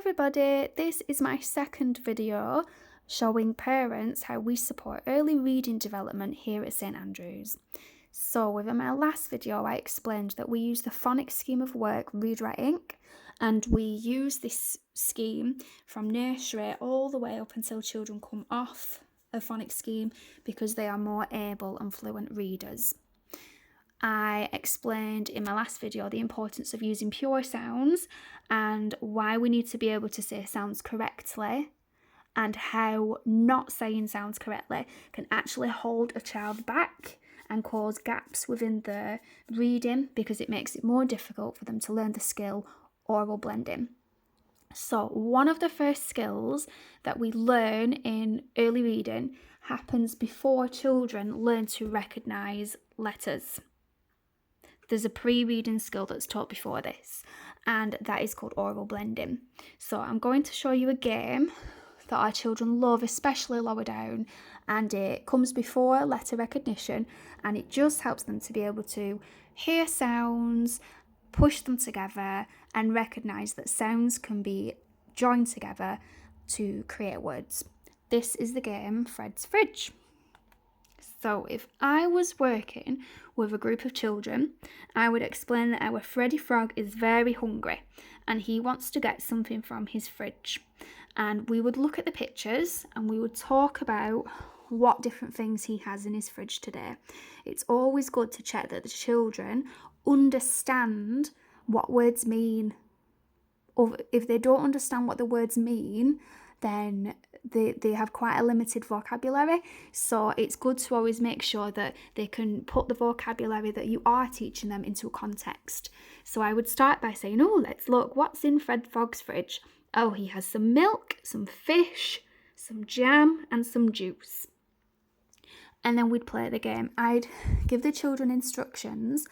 everybody, this is my second video showing parents how we support early reading development here at St Andrews. So within my last video I explained that we use the phonics scheme of work Read Write Inc, and we use this scheme from nursery all the way up until children come off a phonics scheme because they are more able and fluent readers. I explained in my last video the importance of using pure sounds and why we need to be able to say sounds correctly, and how not saying sounds correctly can actually hold a child back and cause gaps within their reading because it makes it more difficult for them to learn the skill oral blending. So one of the first skills that we learn in early reading happens before children learn to recognise letters. There's a pre-reading skill that's taught before this, and that is called oral blending. So I'm going to show you a game that our children love, especially lower down, and it comes before letter recognition, and it just helps them to be able to hear sounds, push them together, and recognise that sounds can be joined together to create words. This is the game Fred's Fridge. So if I was working with a group of children, I would explain that our Freddy Frog is very hungry and he wants to get something from his fridge. And we would look at the pictures and we would talk about what different things he has in his fridge today. It's always good to check that the children understand what words mean. Or if they don't understand what the words mean, then they have quite a limited vocabulary. So it's good to always make sure that they can put the vocabulary that you are teaching them into a context. So I would start by saying, let's look, what's in Fred Frog's fridge? Oh, he has some milk, some fish, some jam and some juice. And then we'd play the game. I'd give the children instructions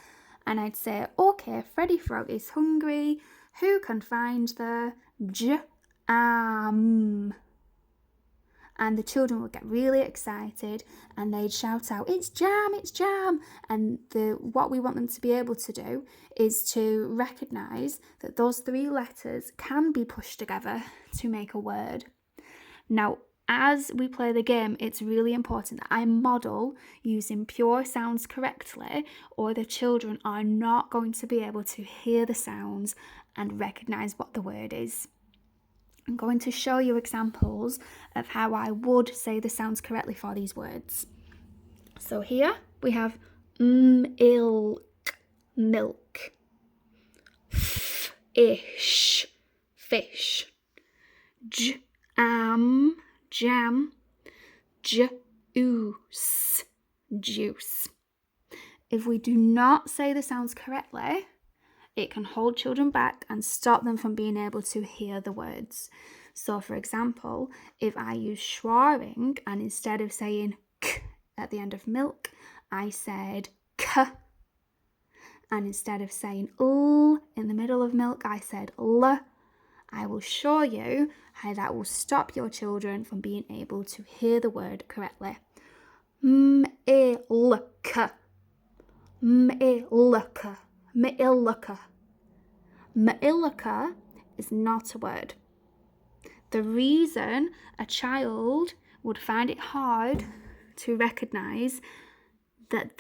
and I'd say, okay, Freddy Frog is hungry. Who can find the jam? And the children would get really excited and they'd shout out, it's jam, it's jam. And what we want them to be able to do is to recognise that those three letters can be pushed together to make a word. Now, as we play the game, it's really important that I model using pure sounds correctly, or the children are not going to be able to hear the sounds and recognise what the word is. I'm going to show you examples of how I would say the sounds correctly for these words. So here we have ilk, milk, ish, fish, jam, juice, juice. If we do not say the sounds correctly, it can hold children back and stop them from being able to hear the words. So for example, if I use schwaring and instead of saying k at the end of milk, I said k. And instead of saying l in the middle of milk, I said l. I will show you how that will stop your children from being able to hear the word correctly. Milk, milk. Milka. Milka is not a word. The reason a child would find it hard to recognise that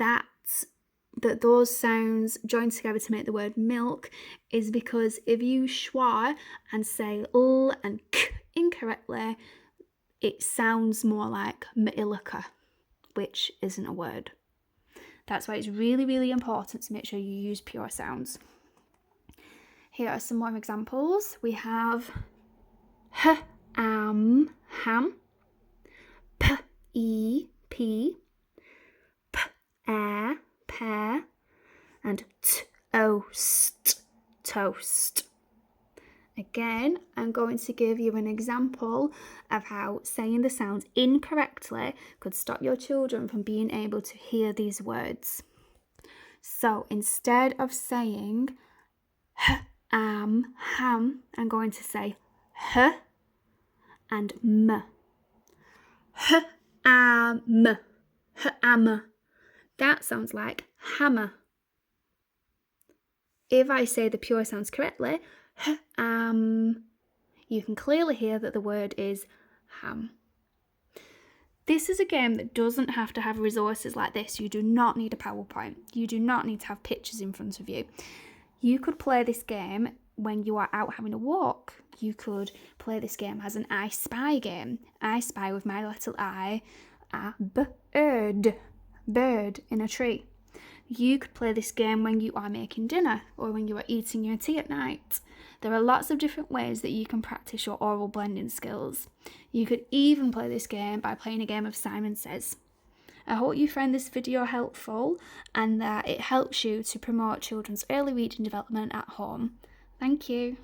those sounds join together to make the word milk is because if you schwa and say l and k incorrectly, it sounds more like milka, which isn't a word. That's why it's really, really important to make sure you use pure sounds. Here are some more examples. We have ham, pea, pear, and toast. Again, I'm going to give you an example of how saying the sounds incorrectly could stop your children from being able to hear these words. So instead of saying ham, I'm going to say h and m. Ham. That sounds like hammer. If I say the pure sounds correctly, You can clearly hear that the word is ham. This is a game that doesn't have to have resources like this. You do not need a PowerPoint. You do not need to have pictures in front of you. You could play this game when you are out having a walk. You could play this game as an I Spy game. I spy with my little eye a bird in a tree. You could play this game when you are making dinner or when you are eating your tea at night. There are lots of different ways that you can practice your oral blending skills. You could even play this game by playing a game of Simon Says. I hope you find this video helpful and that it helps you to promote children's early reading development at home. Thank you.